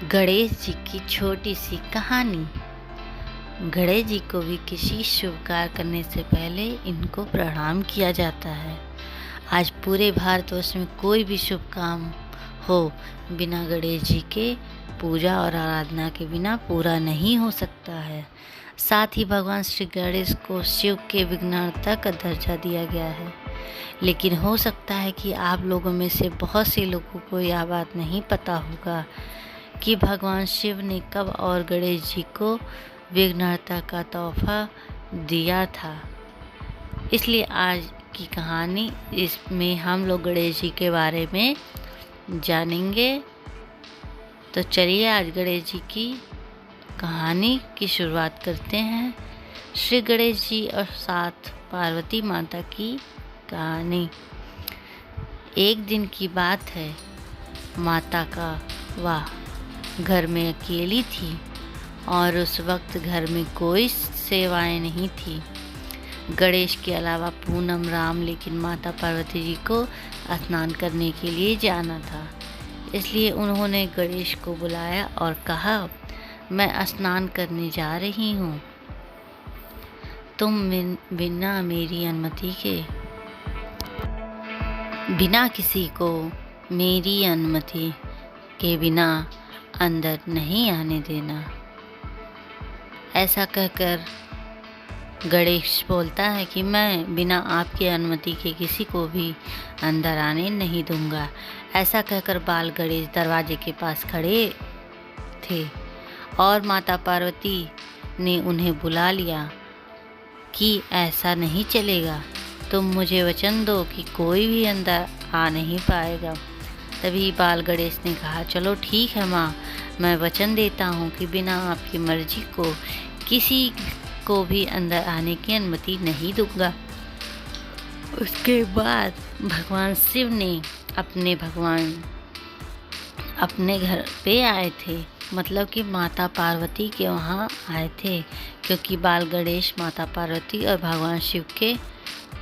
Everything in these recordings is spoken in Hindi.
गणेश जी की छोटी सी कहानी। गणेश जी को भी किसी शुभ कार्य करने से पहले इनको प्रणाम किया जाता है। आज पूरे भारतवर्ष में कोई भी शुभ काम हो बिना गणेश जी के पूजा और आराधना के बिना पूरा नहीं हो सकता है। साथ ही भगवान श्री गणेश को शिव के विघ्नहर्ता का दर्जा दिया गया है। लेकिन हो सकता है कि आप लोगों में से बहुत से लोगों को यह बात नहीं पता होगा कि भगवान शिव ने कब और गणेश जी को विघ्नहर्ता का तोहफा दिया था। इसलिए आज की कहानी इसमें हम लोग गणेश जी के बारे में जानेंगे। तो चलिए आज गणेश जी की कहानी की शुरुआत करते हैं। श्री गणेश जी और साथ पार्वती माता की कहानी। एक दिन की बात है। माता का वाह घर में अकेली थी और उस वक्त घर में कोई सेवाएं नहीं थी गणेश के अलावा। पूनम राम लेकिन माता पार्वती जी को स्नान करने के लिए जाना था, इसलिए उन्होंने गणेश को बुलाया और कहा, मैं स्नान करने जा रही हूँ, तुम बिना मेरी अनुमति के, बिना किसी को मेरी अनुमति के बिना अंदर नहीं आने देना। ऐसा कहकर गणेश बोलता है कि मैं बिना आपकी अनुमति के किसी को भी अंदर आने नहीं दूंगा। ऐसा कहकर बाल गणेश दरवाजे के पास खड़े थे और माता पार्वती ने उन्हें बुला लिया कि ऐसा नहीं चलेगा, तुम मुझे वचन दो कि कोई भी अंदर आ नहीं पाएगा। तभी बाल गणेश ने कहा, चलो ठीक है माँ, मैं वचन देता हूँ कि बिना आपकी मर्जी को किसी को भी अंदर आने की अनुमति नहीं दूंगा। उसके बाद भगवान शिव ने अपने घर पे आए थे, मतलब कि माता पार्वती के वहाँ आए थे, क्योंकि बाल गणेश माता पार्वती और भगवान शिव के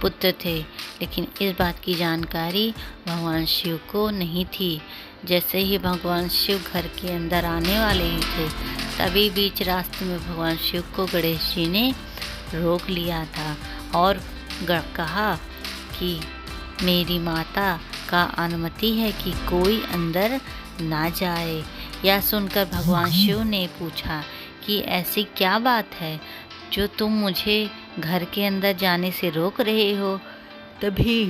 पुत्र थे। लेकिन इस बात की जानकारी भगवान शिव को नहीं थी। जैसे ही भगवान शिव घर के अंदर आने वाले ही थे, तभी बीच रास्ते में भगवान शिव को गणेश जी ने रोक लिया था और कहा कि मेरी माता का अनुमति है कि कोई अंदर ना जाए। यह सुनकर भगवान शिव ने पूछा कि ऐसी क्या बात है जो तुम मुझे घर के अंदर जाने से रोक रहे हो। तभी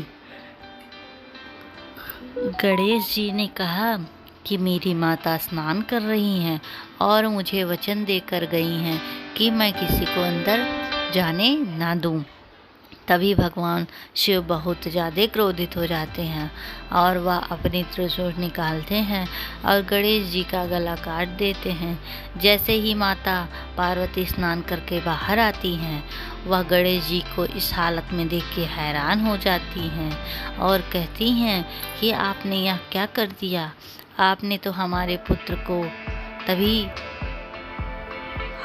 गणेश जी ने कहा कि मेरी माता स्नान कर रही हैं और मुझे वचन देकर गई हैं कि मैं किसी को अंदर जाने ना दूं। तभी भगवान शिव बहुत ज़्यादा क्रोधित हो जाते हैं और वह अपनी त्रिशूल निकालते हैं और गणेश जी का गला काट देते हैं। जैसे ही माता पार्वती स्नान करके बाहर आती हैं, वह गणेश जी को इस हालत में देख के हैरान हो जाती हैं और कहती हैं कि आपने यह क्या कर दिया, आपने तो हमारे पुत्र को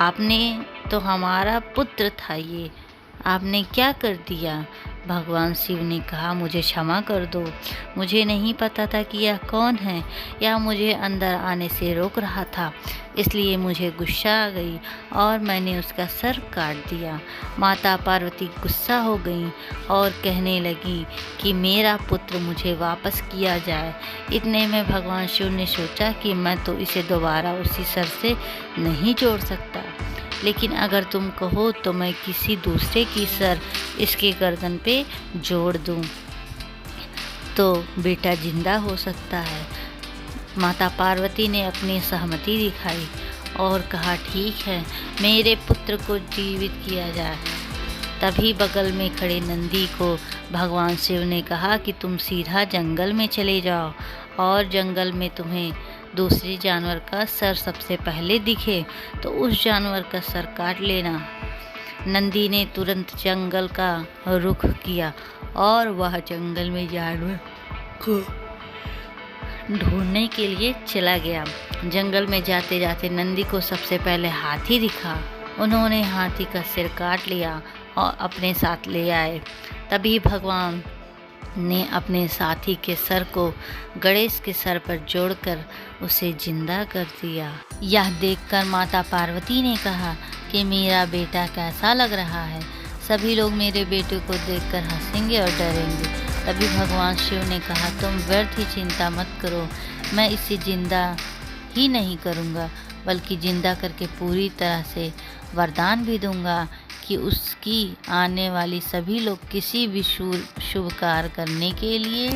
आपने तो हमारा पुत्र था, ये आपने क्या कर दिया। भगवान शिव ने कहा, मुझे क्षमा कर दो, मुझे नहीं पता था कि यह कौन है, या मुझे अंदर आने से रोक रहा था, इसलिए मुझे गुस्सा आ गई और मैंने उसका सर काट दिया। माता पार्वती गुस्सा हो गई और कहने लगी कि मेरा पुत्र मुझे वापस किया जाए। इतने में भगवान शिव ने सोचा कि मैं तो इसे दोबारा उसी सर से नहीं जोड़ सकता, लेकिन अगर तुम कहो तो मैं किसी दूसरे की सर इसके गर्दन पे जोड़ दूं तो बेटा जिंदा हो सकता है। माता पार्वती ने अपनी सहमति दिखाई और कहा, ठीक है, मेरे पुत्र को जीवित किया जाए। तभी बगल में खड़े नंदी को भगवान शिव ने कहा कि तुम सीधा जंगल में चले जाओ और जंगल में तुम्हें दूसरे जानवर का सर सबसे पहले दिखे तो उस जानवर का सर काट लेना। नंदी ने तुरंत जंगल का रुख किया और वह जंगल में जानवर को ढूंढने के लिए चला गया। जंगल में जाते जाते नंदी को सबसे पहले हाथी दिखा। उन्होंने हाथी का सिर काट लिया और अपने साथ ले आए। तभी भगवान ने अपने साथी के सर को गणेश के सर पर जोड़कर उसे जिंदा कर दिया। यह देखकर माता पार्वती ने कहा कि मेरा बेटा कैसा लग रहा है। सभी लोग मेरे बेटे को देखकर हंसेंगे और डरेंगे। तभी भगवान शिव ने कहा, तुम व्यर्थ ही चिंता मत करो, मैं इसे जिंदा ही नहीं करूँगा बल्कि जिंदा करके पूरी तरह से वरदान भी दूंगा कि उसकी आने वाली सभी लोग किसी भी शुभ कार्य करने के लिए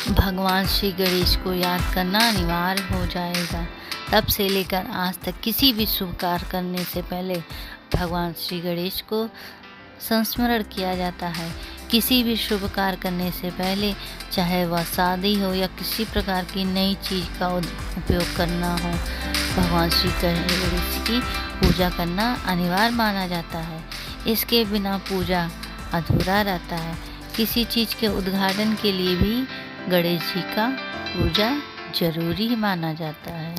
भगवान श्री गणेश को याद करना अनिवार्य हो जाएगा। तब से लेकर आज तक किसी भी शुभ कार्य करने से पहले भगवान श्री गणेश को संस्मरण किया जाता है। किसी भी शुभ कार्य करने से पहले, चाहे वह शादी हो या किसी प्रकार की नई चीज़ का उपयोग करना हो, भगवान श्री गणेश की पूजा करना अनिवार्य माना जाता है। इसके बिना पूजा अधूरा रहता है। किसी चीज़ के उद्घाटन के लिए भी गणेश जी का पूजा जरूरी माना जाता है।